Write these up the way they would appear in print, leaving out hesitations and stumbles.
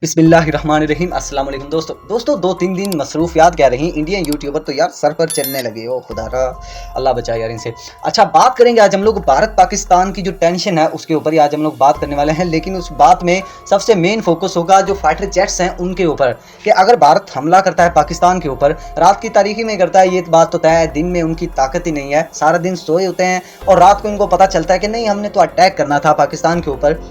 बिस्मिल्लाहिर्रहमानिर्रहीम अस्सलाम वालेकुम दोस्तों 2-3 दिन मसरूफियात क्या रही इंडियन यूट्यूबर तो यार सर पर चलने लगे। ओ खुदा रा अल्लाह बचाए यार इनसे। अच्छा, बात करेंगे आज हम लोग भारत पाकिस्तान की जो टेंशन है उसके ऊपर ही आज हम लोग बात करने वाले हैं। लेकिन उस बात में सबसे मेन फोकस होगा जो फाइटर जेट्स हैं उनके ऊपर, कि अगर भारत हमला करता है पाकिस्तान के ऊपर, रात की तारीखी में करता है, ये बात तो तय है। दिन में उनकी ताकत ही नहीं है, सारा दिन सोए होते हैं और रात को इनको पता चलता है कि नहीं, हमने तो अटैक करना था पाकिस्तान के ऊपर।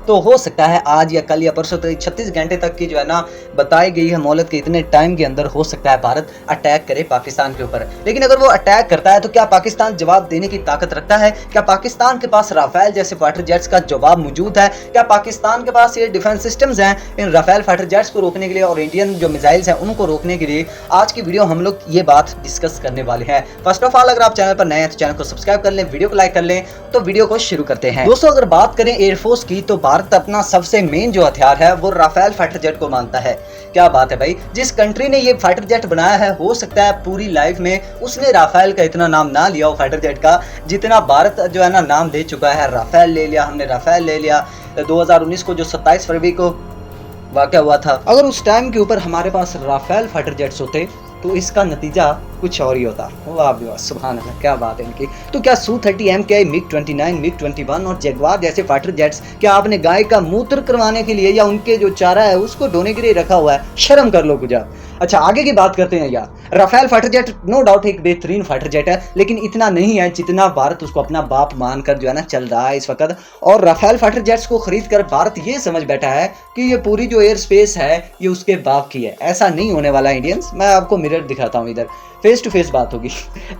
तो हो सकता है आज या कल या परसों तक 36 घंटे तक की जो है ना बताई गई है मोहलत के, इतने टाइम के अंदर हो सकता है भारत अटैक करे पाकिस्तान के ऊपर। लेकिन अगर वो अटैक करता है तो क्या पाकिस्तान जवाब देने की ताकत रखता है? क्या पाकिस्तान के पास राफेल जैसे फाइटर जेट्स का जवाब मौजूद है? क्या पाकिस्तान के पास ये डिफेंस सिस्टम्स हैं इन राफेल फाइटर जेट्स को रोकने के लिए और इंडियन जो मिसाइल्स हैं उनको रोकने के लिए? आज की वीडियो हम लोग ये बात डिस्कस करने वाले हैं। फर्स्ट ऑफ ऑल, अगर आप चैनल पर नए हैं तो चैनल को सब्सक्राइब कर लें, वीडियो को लाइक कर लें। तो वीडियो को शुरू करते हैं। दोस्तों, अगर बात करें एयरफोर्स की तो भारत अपना सबसे मेन जो हथियार है वो राफेल फाइटर जेट को मानता है। क्या बात है भाई, जिस कंट्री ने ये फाइटर जेट बनाया है हो सकता है पूरी लाइफ में उसने राफेल का इतना नाम ना लिया हो फाइटर जेट का जितना भारत जो है ना नाम दे चुका है। राफेल ले लिया हमने, राफेल ले लिया 2019 को जो 27 फरवरी को वाक़या हुआ था। अगर उस टाइम के ऊपर हमारे पास राफेल फाइटर जेट्स होते तो इसका नतीजा कुछ और ही होता। वाह भी वाह, सुभान अल्लाह, क्या बात है इनकी। तो क्या Su-30 MK, MiG-29, MiG-21 और जगुआर जैसे फाइटर जेट्स क्या आपने गाय का मूत्र करवाने के लिए या उनके जो चारा है उसको ढोने के लिए रखा हुआ है? शर्म कर लो कुछ आप। अच्छा, आगे की बात करते हैं यार। Rafale fighter jet no doubt एक बेहतरीन फाइटर जेट है, लेकिन इतना नहीं है जितना भारत उसको अपना बाप मानकर जो है ना चल रहा है इस वक्त। और राफेल फाइटर जेट्स को खरीद कर भारत ये समझ बैठा है कि ये पूरी जो एयर स्पेस है ये उसके बाप की है। ऐसा नहीं होने वाला इंडियंस। मैं आपको मिरर दिखाता हूँ, इधर फेस टू फेस बात होगी।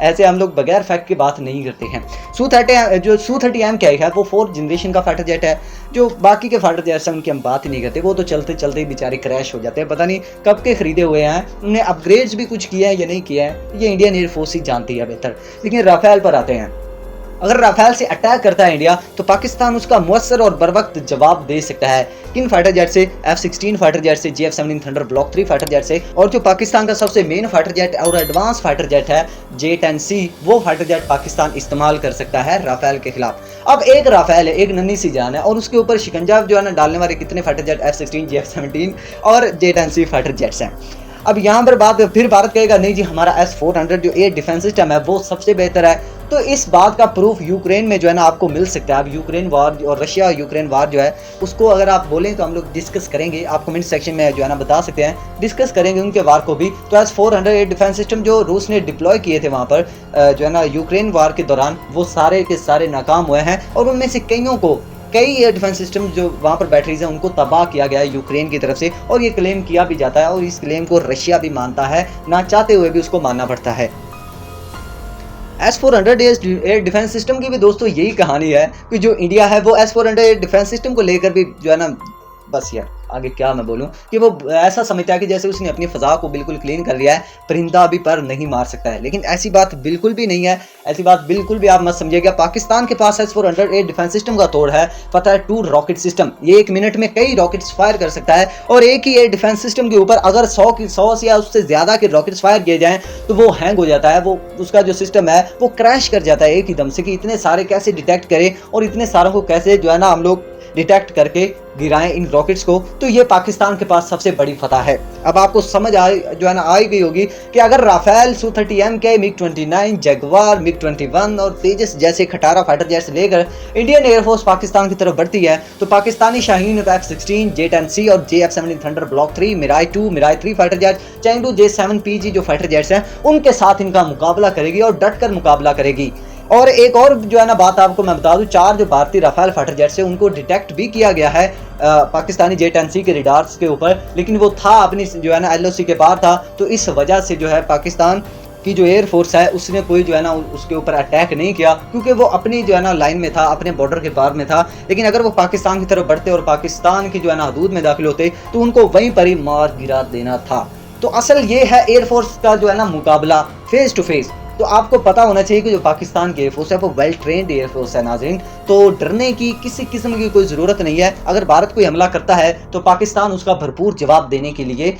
ऐसे हम लोग बगैर फैक्ट की बात नहीं करते हैं। Su-30 MK है वो 4th जनरेशन का फाइटर जेट है। जो बाकी के फाइटर जेट्स हैं उनकी हम बात ही नहीं करते, वो तो चलते चलते ही बेचारे क्रैश हो जाते हैं। पता नहीं कब के खरीदे हुए हैं, उन्हें अपग्रेड्स भी कुछ किया है या नहीं किया है, ये इंडियन एयरफोर्स ही जानती है बेहतर। लेकिन राफेल पर आते हैं। अगर राफेल से अटैक करता है इंडिया तो पाकिस्तान उसका मुअस्सर और बरवक्त जवाब दे सकता है। किन फाइटर जेट से? F-16 फाइटर जेट से, JF-17 Thunder block 3 fighter jet से, और जो पाकिस्तान का सबसे मेन फाइटर जेट और एडवांस फाइटर जेट है J-10C, वो फाइटर जेट पाकिस्तान इस्तेमाल कर सकता है राफेल के खिलाफ। अब एक राफेल है, एक नन्ही सी जान है, और उसके ऊपर शिकंजा जो है ना डालने वाले कितने फाइटर जेट F-16, JF-17 और J-10C फाइटर जेट्स हैं। अब यहाँ पर बात फिर भारत कहेगा नहीं जी हमारा S-400 जो एयर डिफेंस सिस्टम है वो सबसे बेहतर है। तो इस बात का प्रूफ यूक्रेन में जो है ना आपको मिल सकता है। अब यूक्रेन वार और रशिया यूक्रेन वार जो है उसको अगर आप बोलें तो हम लोग डिस्कस करेंगे, आप कमेंट सेक्शन में जो है ना बता सकते हैं, डिस्कस करेंगे उनके वार को भी। तो S-400 एयर डिफेंस सिस्टम जो रूस ने डिप्लॉय किए थे वहाँ पर जो है ना यूक्रेन वार के दौरान, वो सारे के सारे नाकाम हुए हैं और उनमें से कई एयर डिफेंस सिस्टम जो वहाँ पर बैटरीज हैं उनको तबाह किया गया है यूक्रेन की तरफ से, और ये क्लेम किया भी जाता है और इस क्लेम को रशिया भी मानता है, ना चाहते हुए भी उसको मानना पड़ता है। S-400 एयर डिफेंस सिस्टम की भी दोस्तों यही कहानी है कि जो इंडिया है वो S-400 एयर डिफेंस सिस्टम को लेकर भी जो है ना, बस यार आगे क्या मैं बोलूं, कि वो ऐसा समझता है कि जैसे उसने अपनी फ़ज़ा को बिल्कुल क्लीन कर लिया है, परिंदा भी पर नहीं मार सकता है। लेकिन ऐसी बात बिल्कुल भी नहीं है, ऐसी बात बिल्कुल भी आप मत समझिएगा। पाकिस्तान के पास S-400 एयर डिफेंस सिस्टम का तोड़ है, पता है 2 रॉकेट सिस्टम। ये 1 मिनट में कई रॉकेट्स फायर कर सकता है, और एक ही एयर डिफेंस सिस्टम के ऊपर अगर 100 या उससे ज़्यादा के रॉकेट्स फायर किए जाएँ तो वो हैंग हो जाता है, वो उसका जो सिस्टम है वो क्रैश कर जाता है एक ही दम से। कि इतने सारे कैसे डिटेक्ट करें और इतने सारों को कैसे जो है ना हम लोग डिटेक्ट करके गिराएं इन रॉकेट्स को। तो ये पाकिस्तान के पास सबसे बड़ी फतह है। अब आपको समझ जो है ना आ गई होगी कि अगर Rafale, Su-30 MK, MiG-29, Jaguar, MiG-21 और तेजस जैसे खटारा फाइटर जेट्स लेकर इंडियन एयरफोर्स पाकिस्तान की तरफ बढ़ती है तो पाकिस्तानी शाहीन F-16, J-10C और JF-17 Thunder block 3, Mirage 2, Mirage 3 fighter jet, Chengdu J-7PG जो फाइटर जेट्स हैं उनके साथ इनका मुकाबला करेगी और डट कर मुकाबला करेगी। और एक और जो है ना बात आपको मैं बता दूं, 4 जो भारतीय राफेल फाइटर जेट्स है उनको डिटेक्ट भी किया गया है पाकिस्तानी J-10C के रिडार्स के ऊपर, लेकिन वो था अपनी जो है ना LOC के पार था। तो इस वजह से जो है पाकिस्तान की जो एयर फोर्स है उसने कोई जो है ना उसके ऊपर अटैक नहीं किया, क्योंकि वो अपनी जो है ना लाइन में था, अपने बॉर्डर के पार में था। लेकिन अगर वो पाकिस्तान की तरफ बढ़ते और पाकिस्तान की जो है ना हदूद में दाखिल होते तो उनको वहीं पर ही मार गिरा देना था। तो असल ये है एयरफोर्स का जो है ना मुकाबला फेस टू फेस। तो आपको पता होना चाहिए कि जो पाकिस्तान की एयरफोर्स है वो वेल ट्रेंड एयरफोर्स है नाज़रीन। तो डरने की किसी किस्म की कोई ज़रूरत नहीं है। अगर भारत कोई हमला करता है तो पाकिस्तान उसका भरपूर जवाब देने के लिए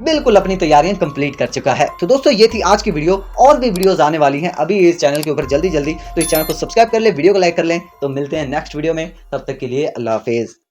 बिल्कुल अपनी तैयारियां कंप्लीट कर चुका है। तो दोस्तों ये थी आज की वीडियो, और भी वीडियोस आने वाली हैं अभी इस चैनल के ऊपर जल्दी। तो इस चैनल को सब्सक्राइब कर लें, वीडियो को लाइक कर लें। तो मिलते हैं नेक्स्ट वीडियो में, तब तक के लिए अल्लाह हाफिज़।